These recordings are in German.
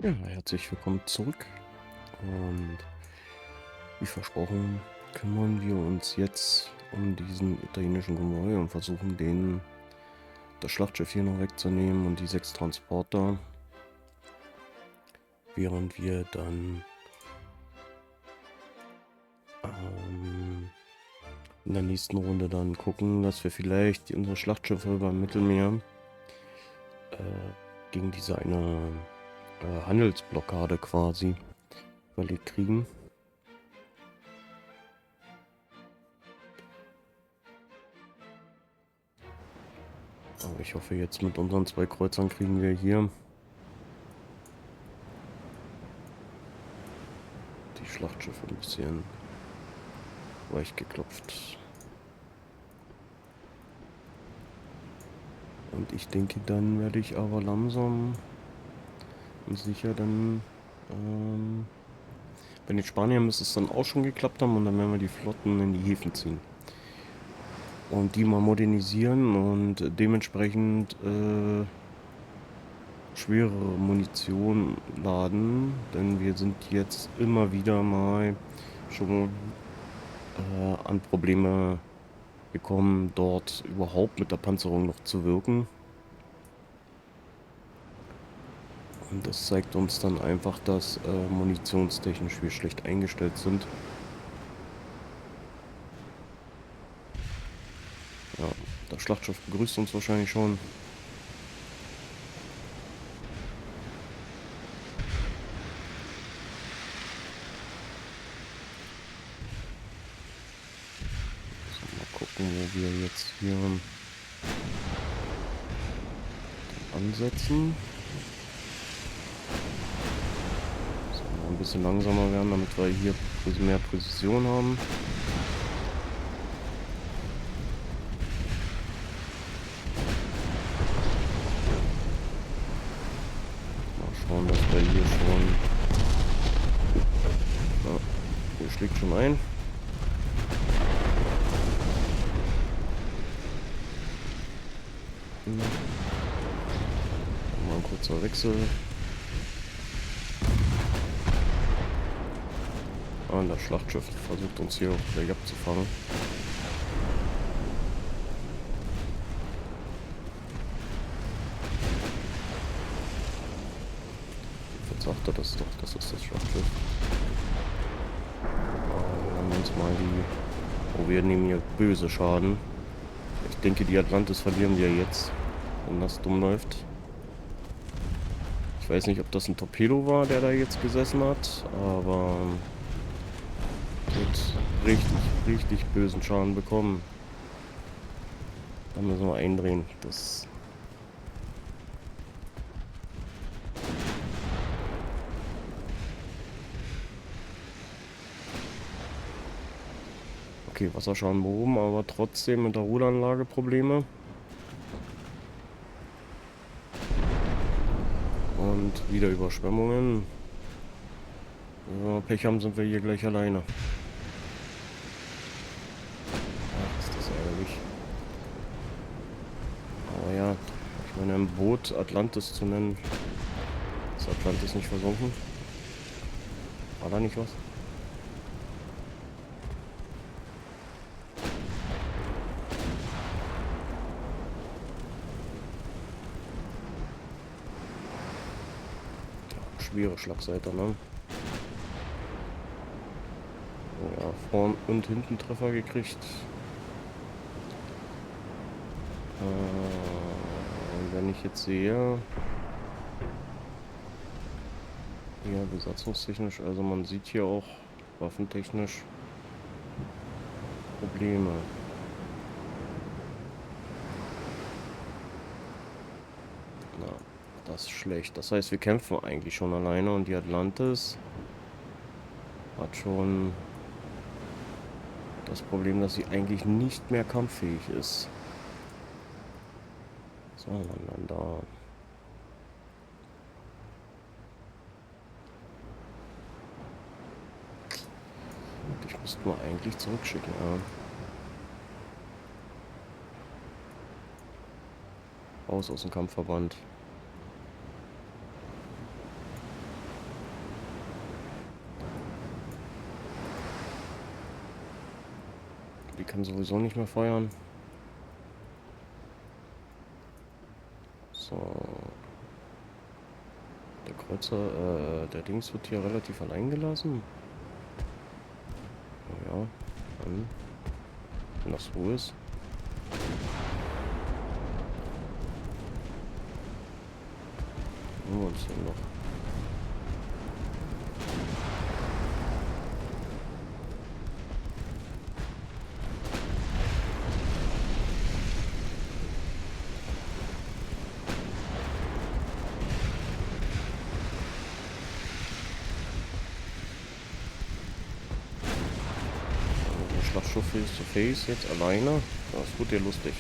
Ja, herzlich willkommen zurück. Und wie versprochen, kümmern wir uns jetzt um diesen italienischen Konvoi und versuchen das Schlachtschiff hier noch wegzunehmen und die 6 Transporter, während wir dann ähm, in der nächsten Runde dann gucken, dass wir vielleicht unsere Schlachtschiffe über dem Mittelmeer gegen diese eine Handelsblockade quasi überlegt kriegen. Aber ich hoffe, jetzt mit unseren 2 Kreuzern kriegen wir hier die Schlachtschiffe ein bisschen weich geklopft. Und ich denke, dann werde ich aber langsam und sicher dann, bei den Spaniern müsste es dann auch schon geklappt haben und dann werden wir die Flotten in die Häfen ziehen. Und die mal modernisieren und dementsprechend schwerere Munition laden, denn wir sind jetzt immer wieder mal schon an Probleme gekommen, dort überhaupt mit der Panzerung noch zu wirken. Und das zeigt uns dann einfach, dass munitionstechnisch wir schlecht eingestellt sind. Ja, das Schlachtschiff begrüßt uns wahrscheinlich schon. So, mal gucken, wo wir jetzt hier ansetzen. So, mal ein bisschen langsamer werden, damit wir hier mehr Präzision haben. Mal schauen, dass wir hier schon... Ja, hier schlägt schon ein. Mal ein kurzer Wechsel. Und das Schlachtschiff versucht uns hier auch gleich abzufangen. Jetzt sagt er das doch, das ist das Schlachtschiff. Wir haben uns mal die... Oh, wir nehmen hier böse Schaden. Ich denke, die Atlantis verlieren wir jetzt, wenn das dumm läuft. Ich weiß nicht, ob das ein Torpedo war, der da jetzt gesessen hat, aber wird richtig, richtig bösen Schaden bekommen. Da müssen wir eindrehen. Das... Okay, Wasserschaden behoben, aber trotzdem mit der Ruderanlage Probleme. Und wieder Überschwemmungen. Wenn wir Pech haben, sind wir hier gleich alleine. Ach, ist das ärgerlich. Aber ja, ich meine, ein Boot Atlantis zu nennen, ist Atlantis nicht versunken? War da nicht was? Schwere Schlagseite, ne? Ja, vorn und hinten Treffer gekriegt. Und wenn ich jetzt sehe, ja, besatzungstechnisch, also man sieht hier auch waffentechnisch Probleme. Na, das ist schlecht. Das heißt, wir kämpfen eigentlich schon alleine und die Atlantis hat schon das Problem, dass sie eigentlich nicht mehr kampffähig ist. So, dann da. Ich müsste mal eigentlich zurückschicken, ja. Raus aus dem Kampfverband. kann sowieso nicht mehr feuern. So. Der Kreuzer, der Dings wird hier relativ allein gelassen. Oh ja, dann, wenn das so ist. Holen wir uns den noch. Schlachtschiff face to face jetzt alleine. Das wird ja lustig.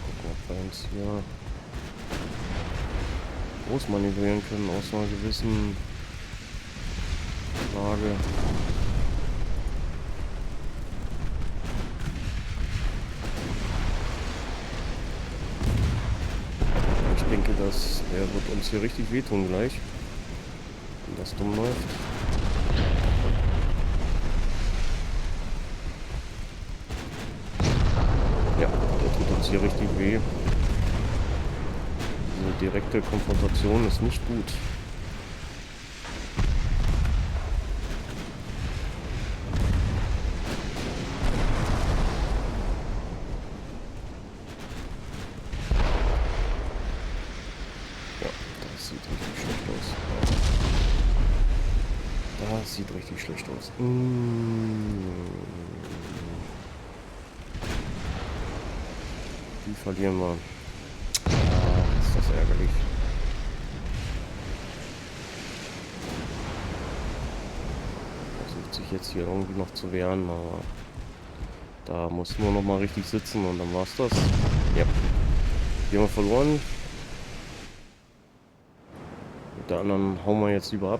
Gucken, ob wir uns hier groß manövrieren können aus einer gewissen Lage. Ich denke, dass der wird uns hier richtig wehtun gleich, wenn das dumm läuft. Ja, der tut uns hier richtig weh. Diese direkte Konfrontation ist nicht gut. Das sieht richtig schlecht aus. Die verlieren wir. Ah, ist das ärgerlich. Versucht sich jetzt hier irgendwie noch zu wehren, aber da muss nur noch mal richtig sitzen und dann war's das. Ja. Die haben wir verloren. Mit der anderen hauen wir jetzt lieber ab.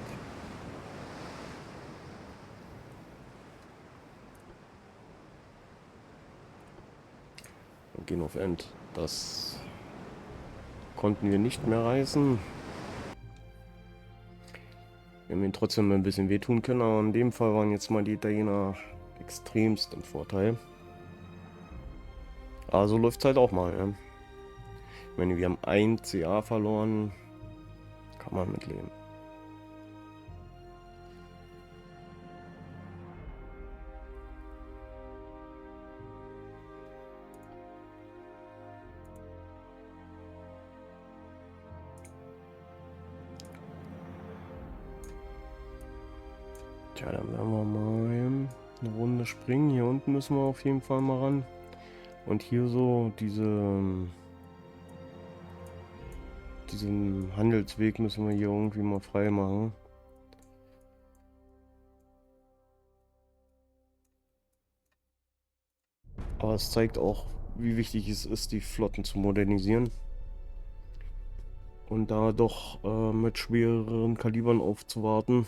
Und gehen auf End. Das konnten wir nicht mehr reißen. Wir haben ihn trotzdem ein bisschen wehtun können, aber in dem Fall waren jetzt mal die Italiener extremst im Vorteil. Aber so läuft es halt auch mal. Ja. Ich meine, wir haben ein CA verloren. Kann man mitleben. Tja, dann werden wir mal eine Runde springen. Hier unten müssen wir auf jeden Fall mal ran. Und hier so diesen Handelsweg müssen wir hier irgendwie mal frei machen. Aber es zeigt auch, wie wichtig es ist, die Flotten zu modernisieren. Und da doch mit schwereren Kalibern aufzuwarten.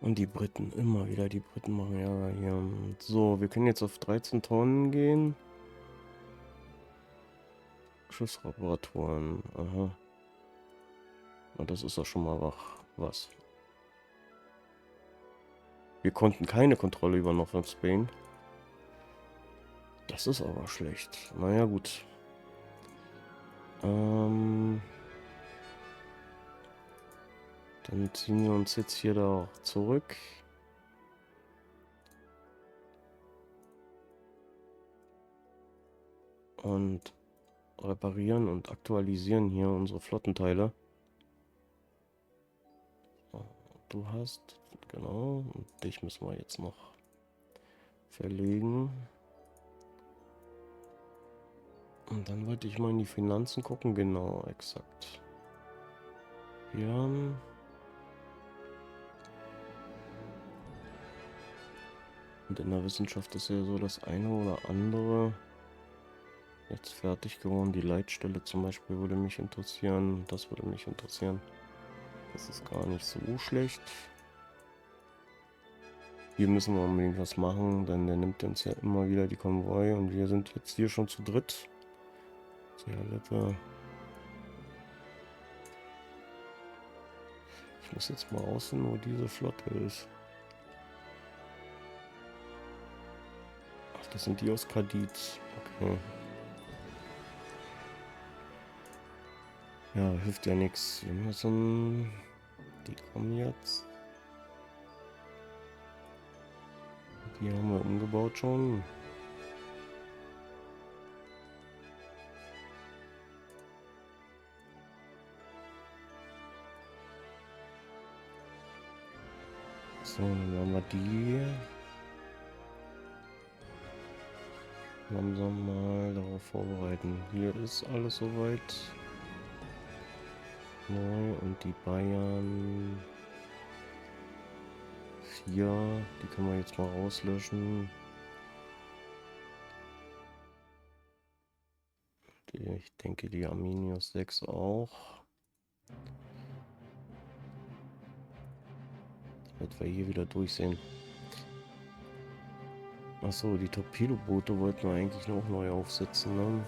Und die Briten, immer wieder die Briten machen ja hier. So, wir können jetzt auf 13 Tonnen gehen. Schussreparaturen, aha. Und das ist doch schon mal was. Wir konnten keine Kontrolle über Northern Spain. Das ist aber schlecht. Naja, gut. Dann ziehen wir uns jetzt hier da zurück. Und reparieren und aktualisieren hier unsere Flottenteile. Du hast, genau, und dich müssen wir jetzt noch verlegen. Und dann wollte ich mal in die Finanzen gucken, genau, exakt. Wir haben Und in der Wissenschaft ist ja so das eine oder andere jetzt fertig geworden. Die Leitstelle zum Beispiel würde mich interessieren. Das würde mich interessieren. Das ist gar nicht so schlecht. Hier müssen wir unbedingt was machen, denn der nimmt uns ja immer wieder die Konvoi und wir sind jetzt hier schon zu dritt. Sehr lecker. Ich muss jetzt mal aussehen, wo diese Flotte ist. Ach, das sind die aus Kadiz. Okay. Ja, hilft ja nichts. Wir müssen... Die kommen jetzt. Die haben wir umgebaut schon. So, dann haben wir die. Langsam mal darauf vorbereiten. Hier ist alles soweit neu und die Bayern 4, die können wir jetzt mal rauslöschen. Ich denke die Arminius 6 auch. Damit wir hier wieder durchsehen. Achso, die Torpedoboote wollten wir eigentlich noch neu aufsetzen, ne?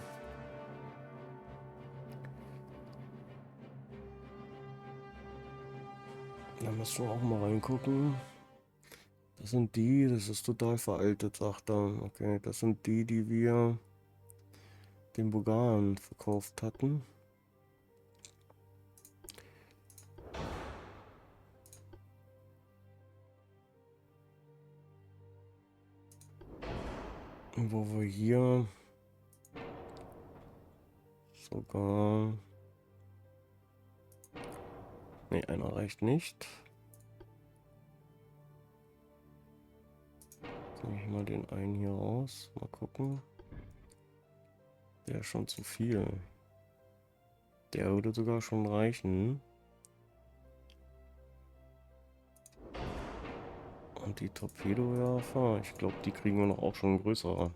Da müssen wir auch mal reingucken. Das sind die, das ist total veraltet, sagt er. Okay, das sind die, die wir den Bulgaren verkauft hatten. Wo wir hier sogar... Ne, einer reicht nicht. Jetzt nehme ich mal den einen hier raus. Mal gucken. Der ist schon zu viel. Der würde sogar schon reichen. Und die Torpedowerfer, ich glaube, die kriegen wir noch auch schon größere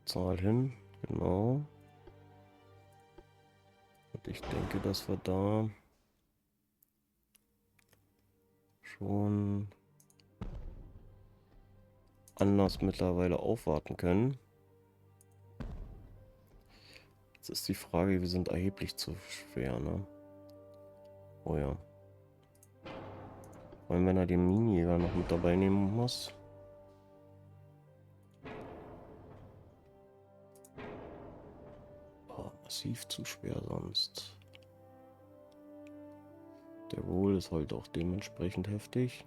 Zahl hin. Genau. Und ich denke, dass wir da schon anders mittlerweile aufwarten können. Jetzt ist die Frage, wir sind erheblich zu schwer, ne? Oh ja. Vor allem, wenn er den Minijäger noch mit dabei nehmen muss. Oh, massiv zu schwer sonst. Der Roll ist halt auch dementsprechend heftig.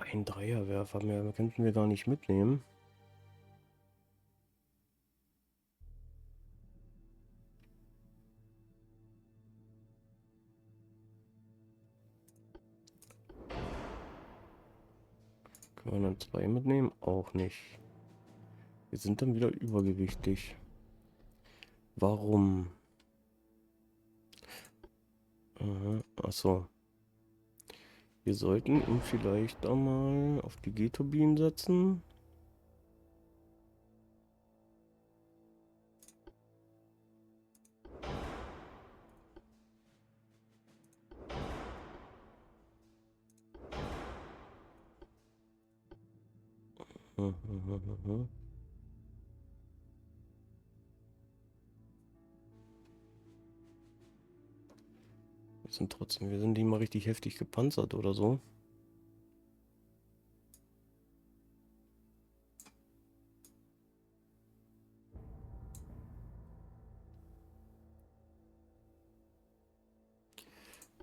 Ein Dreierwerfer mehr könnten wir gar nicht mitnehmen. Können wir dann 2 mitnehmen? Auch nicht. Wir sind dann wieder übergewichtig. Warum? Achso. Wir sollten ihn vielleicht einmal auf die G-Turbinen setzen. Wir sind nicht mal richtig heftig gepanzert oder so.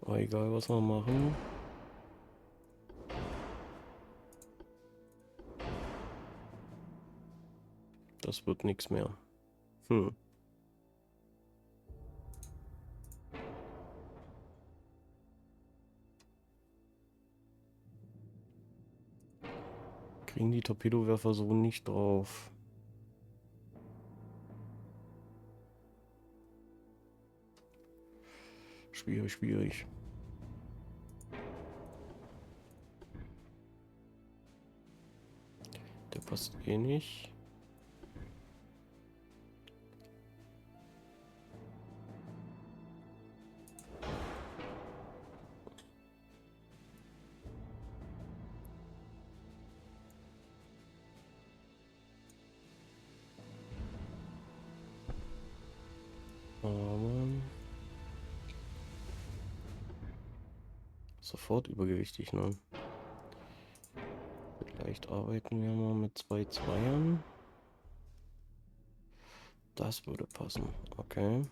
Aber egal, was wir machen. Das wird nichts mehr. Kriegen die Torpedowerfer so nicht drauf. Schwierig, schwierig. Der passt eh nicht. Aber sofort übergewichtig, ne? Vielleicht arbeiten wir mal mit 2 Zweiern. Das würde passen. Okay.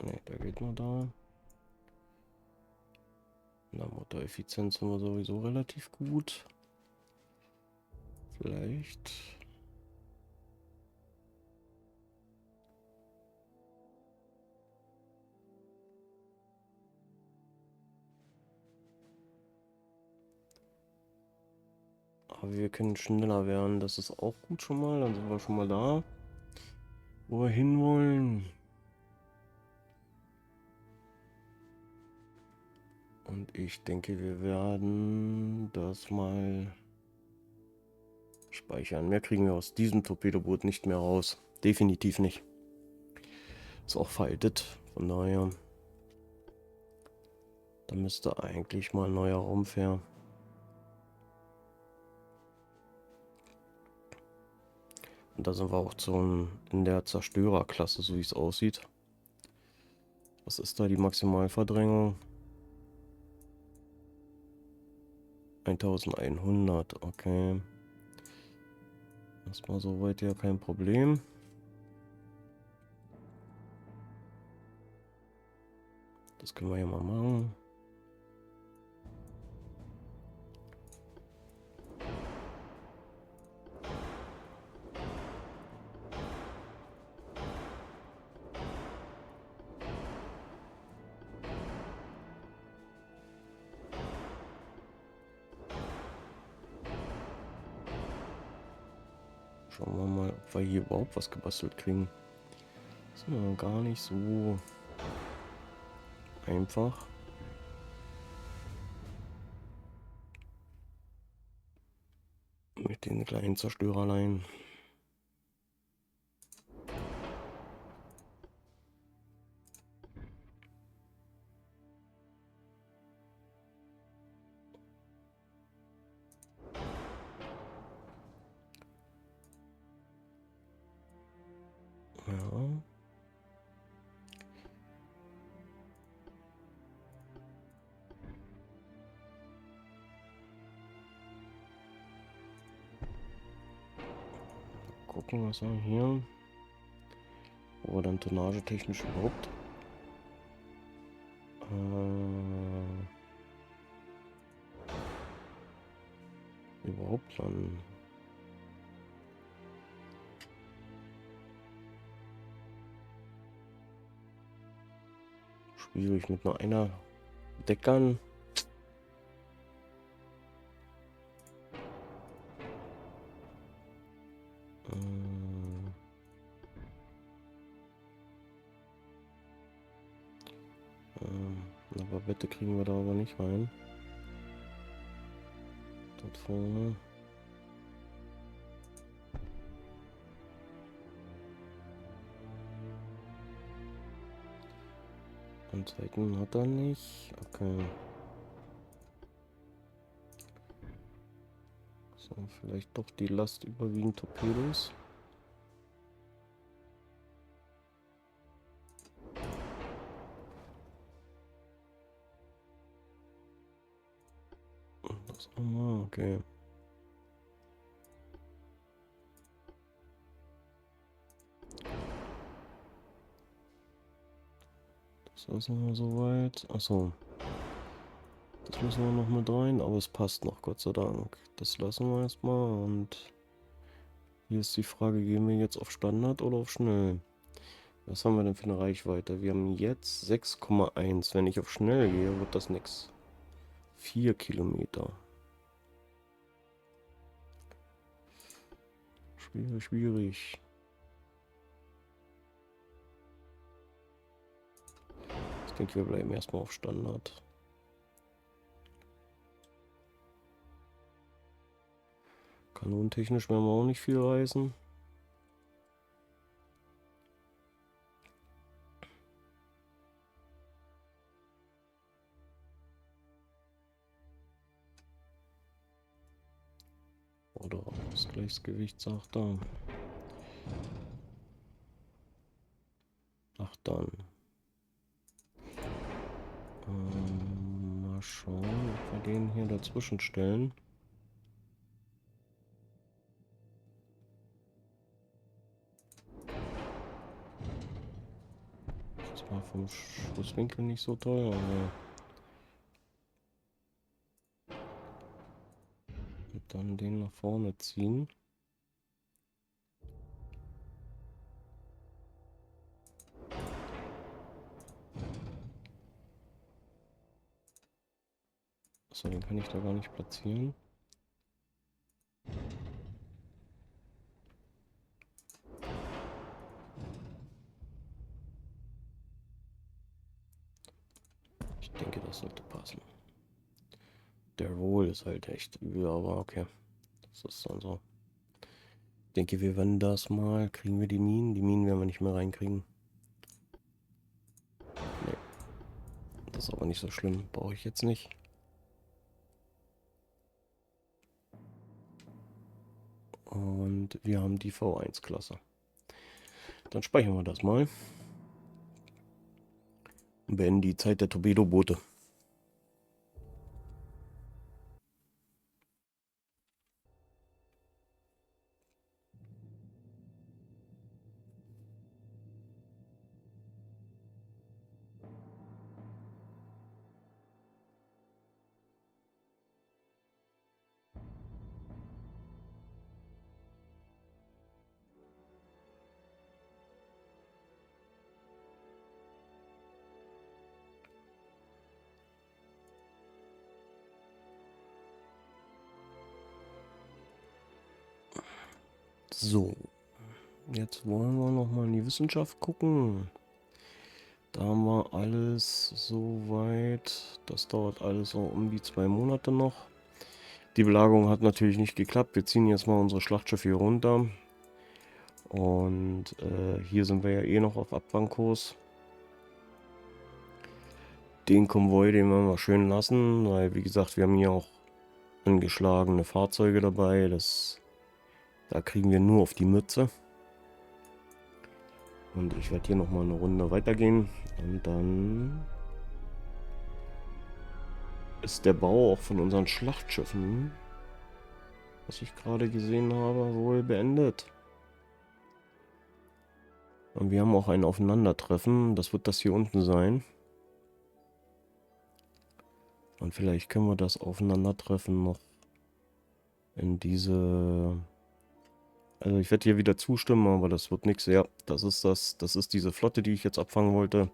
Ne, der geht nur da. Na, Motoreffizienz sind wir sowieso relativ gut. Vielleicht. Aber wir können schneller werden. Das ist auch gut schon mal. Dann sind wir schon mal da, wo wir hinwollen. Und ich denke, wir werden das mal speichern. Mehr kriegen wir aus diesem Torpedoboot nicht mehr raus. Definitiv nicht. Ist auch veraltet. Von daher. Da müsste eigentlich mal ein neuer Rumpf her. Und da sind wir auch in der Zerstörerklasse, so wie es aussieht. Was ist da die Maximalverdrängung? 1100, okay. Erstmal soweit ja kein Problem. Das können wir ja mal machen. Schauen wir mal, ob wir hier überhaupt was gebastelt kriegen. Das ist ja gar nicht so einfach. Mit den kleinen Zerstörerlein. Ja. Gucken, was haben wir hier. Wo wir dann tonnagetechnisch überhaupt landen. Schwierig mit nur einer Deckern. Aber Bette kriegen wir da aber nicht rein. Dort vorne. Und Seiten hat er nicht. Okay. So, vielleicht doch die Last überwiegend Torpedos. Das auch mal, okay. Das lassen wir soweit. Achso. Das müssen wir noch mit rein, aber es passt noch, Gott sei Dank. Das lassen wir erstmal und Hier ist die Frage, gehen wir jetzt auf Standard oder auf schnell? Was haben wir denn für eine Reichweite? Wir haben jetzt 6,1. Wenn ich auf schnell gehe, wird das nix. 4 Kilometer. Schwierig, schwierig. Ich denke, wir bleiben erstmal auf Standard. Kanonentechnisch werden wir auch nicht viel reißen. Oder Ausgleichsgewicht, sagt er. Ach dann. Mal schauen, ob wir den hier dazwischen stellen. Das war vom Schusswinkel nicht so toll, aber dann den nach vorne ziehen. Achso, den kann ich da gar nicht platzieren. Ich denke, das sollte passen. Der Roll ist halt echt übel, aber okay. Das ist dann so. Ich denke, wir werden das mal. Kriegen wir die Minen? Die Minen werden wir nicht mehr reinkriegen. Nee. Das ist aber nicht so schlimm. Brauche ich jetzt nicht. Und wir haben die V1-Klasse. Dann speichern wir das mal. Und beenden die Zeit der Torpedoboote. So. Jetzt wollen wir noch mal in die Wissenschaft gucken. Da haben wir alles soweit. Das dauert alles so um die 2 Monate noch. Die Belagerung hat natürlich nicht geklappt. Wir ziehen jetzt mal unsere Schlachtschiffe hier runter. Und hier sind wir ja eh noch auf Abfangkurs. Den Konvoi, den werden wir schön lassen, weil wie gesagt, wir haben hier auch angeschlagene Fahrzeuge dabei. Da kriegen wir nur auf die Mütze. Und ich werde hier nochmal eine Runde weitergehen. Und dann ist der Bau auch von unseren Schlachtschiffen, was ich gerade gesehen habe, wohl beendet. Und wir haben auch ein Aufeinandertreffen. Das wird das hier unten sein. Und vielleicht können wir das Aufeinandertreffen noch in diese... Also ich werde hier wieder zustimmen, aber das wird nichts. Ja, das ist diese Flotte, die ich jetzt abfangen wollte.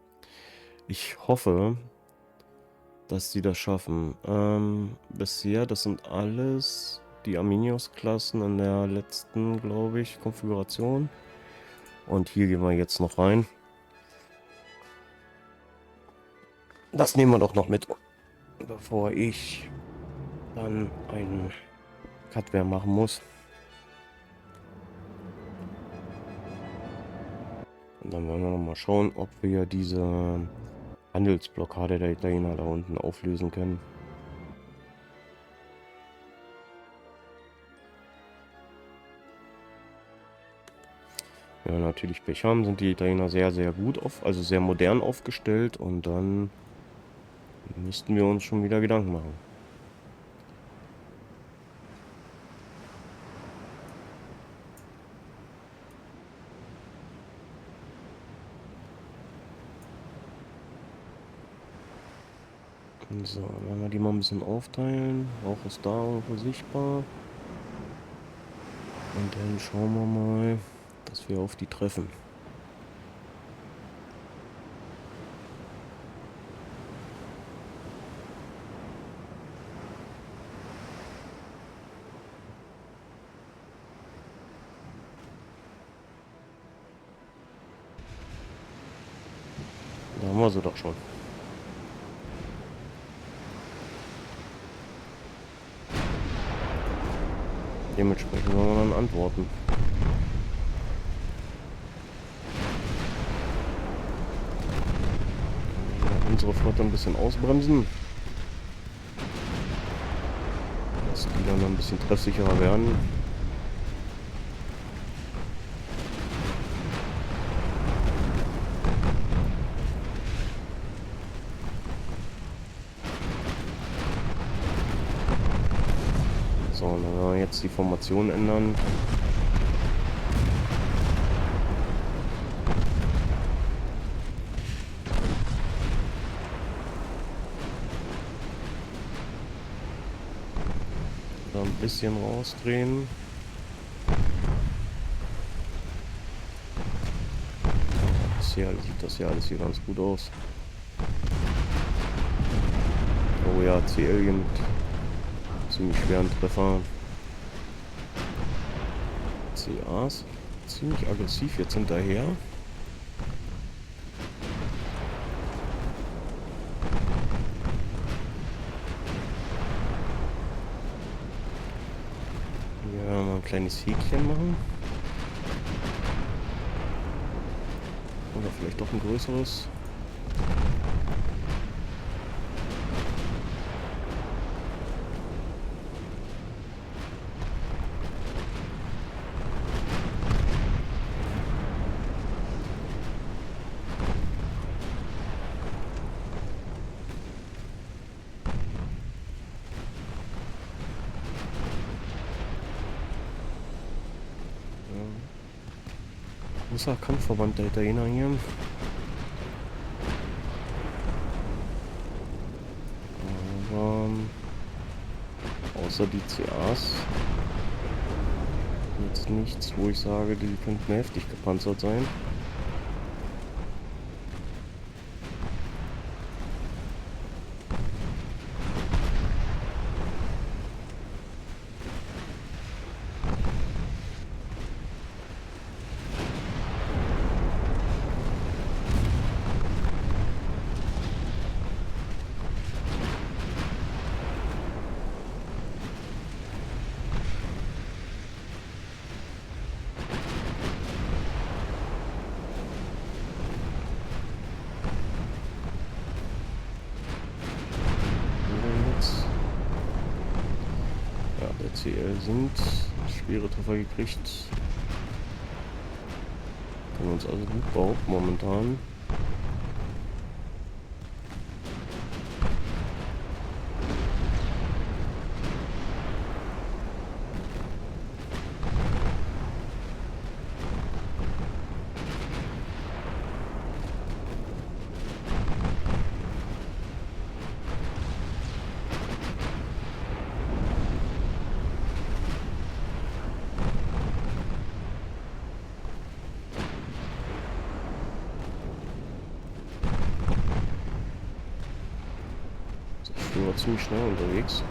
Ich hoffe, dass die das schaffen. Bisher, das sind alles die Arminius-Klassen in der letzten, glaube ich, Konfiguration. Und hier gehen wir jetzt noch rein. Das nehmen wir doch noch mit, bevor ich dann einen Cut machen muss. Und dann wollen wir noch mal schauen, ob wir diese Handelsblockade der Italiener da unten auflösen können. Wenn wir natürlich Pech haben, sind die Italiener sehr, sehr gut also sehr modern aufgestellt und dann müssten wir uns schon wieder Gedanken machen. So, wenn wir die mal ein bisschen aufteilen. Rauch ist da irgendwo sichtbar. Und dann schauen wir mal, dass wir auf die treffen. Da haben wir sie doch schon. Dementsprechend wollen wir dann antworten. Unsere Flotte ein bisschen ausbremsen, dass die dann ein bisschen treffsicherer werden. So, und dann werden wir jetzt die Formation ändern. Da ein bisschen rausdrehen. Bisher sieht das ja alles hier ganz gut aus. Oh ja, CL mit ziemlich schweren Treffer. CAs ziemlich aggressiv jetzt hinterher. Ja, mal ein kleines Häkchen machen. Oder vielleicht doch ein größeres. Großer Kampfverband der Italiener hier. Aber außer die CAs jetzt nichts, wo ich sage, die könnten heftig gepanzert sein. CL sind schwere Treffer gekriegt. Können uns also gut behaupten momentan. Ich bin noch ziemlich schnell unterwegs.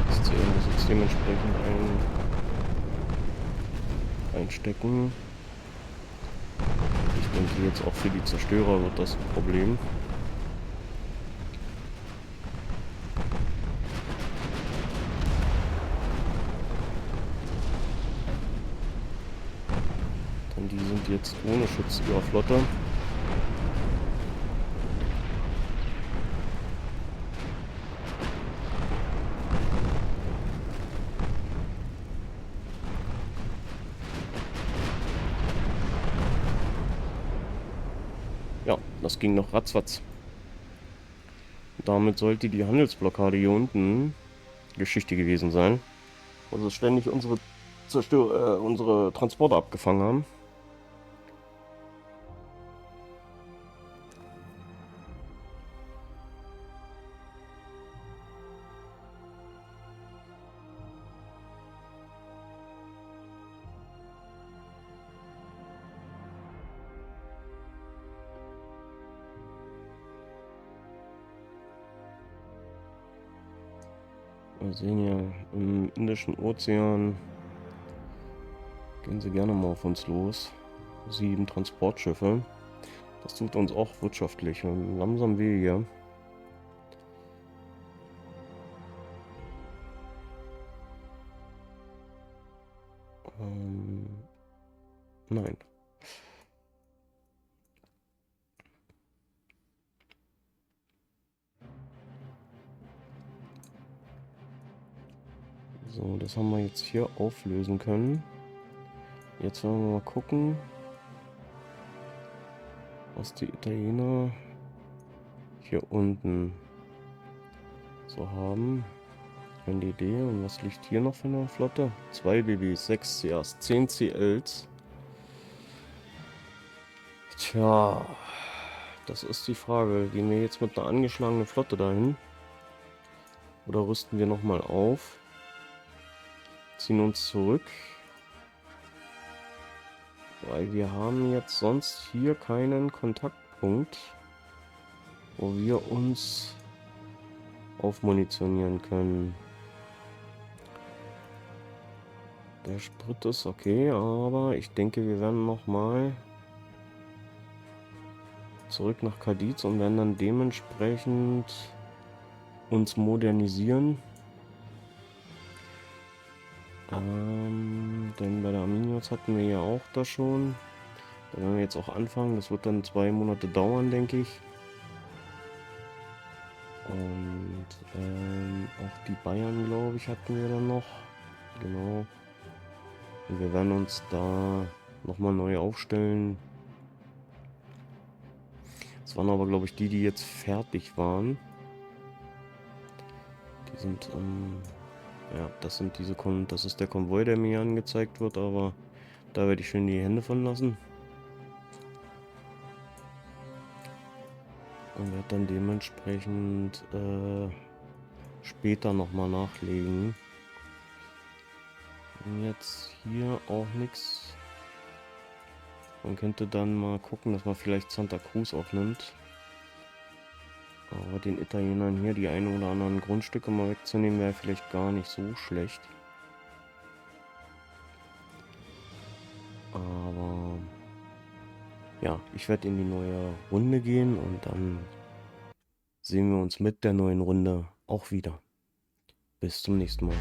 Das CL muss jetzt dementsprechend einstecken. Ich denke jetzt auch für die Zerstörer wird das ein Problem. Denn die sind jetzt ohne Schutz ihrer Flotte. Ja, das ging noch ratzfatz. Damit sollte die Handelsblockade hier unten Geschichte gewesen sein, wo sie ständig unsere Transporter abgefangen haben. Wir sehen ja, im Indischen Ozean gehen sie gerne mal auf uns los. 7 Transportschiffe. Das tut uns auch wirtschaftlich langsam weh hier. Nein. So, das haben wir jetzt hier auflösen können. Jetzt wollen wir mal gucken, was die Italiener hier unten so haben. Eine Idee. Und was liegt hier noch für eine Flotte? 2 BBs, 6 CAs, 10 CLs. Tja, das ist die Frage. Gehen wir jetzt mit einer angeschlagenen Flotte dahin? Oder rüsten wir nochmal auf? Ziehen uns zurück? Weil wir haben jetzt sonst hier keinen Kontaktpunkt, wo wir uns aufmunitionieren können. Der Sprit ist okay, aber ich denke, wir werden nochmal zurück nach Cadiz und werden dann dementsprechend uns modernisieren. Denn bei der Arminius hatten wir ja auch das schon. Da werden wir jetzt auch anfangen. Das wird dann 2 Monate dauern, denke ich. Und auch die Bayern, glaube ich, hatten wir dann noch. Genau. Und wir werden uns da nochmal neu aufstellen. Das waren aber, glaube ich, die jetzt fertig waren. Die sind, ja, das ist der Konvoi, der mir angezeigt wird, aber da werde ich schön die Hände von lassen. Und werde dann dementsprechend später nochmal nachlegen. Und jetzt hier auch nichts. Man könnte dann mal gucken, dass man vielleicht Santa Cruz aufnimmt. Aber den Italienern hier die ein oder anderen Grundstücke mal wegzunehmen, wäre vielleicht gar nicht so schlecht. Aber ja, ich werde in die neue Runde gehen und dann sehen wir uns mit der neuen Runde auch wieder. Bis zum nächsten Mal.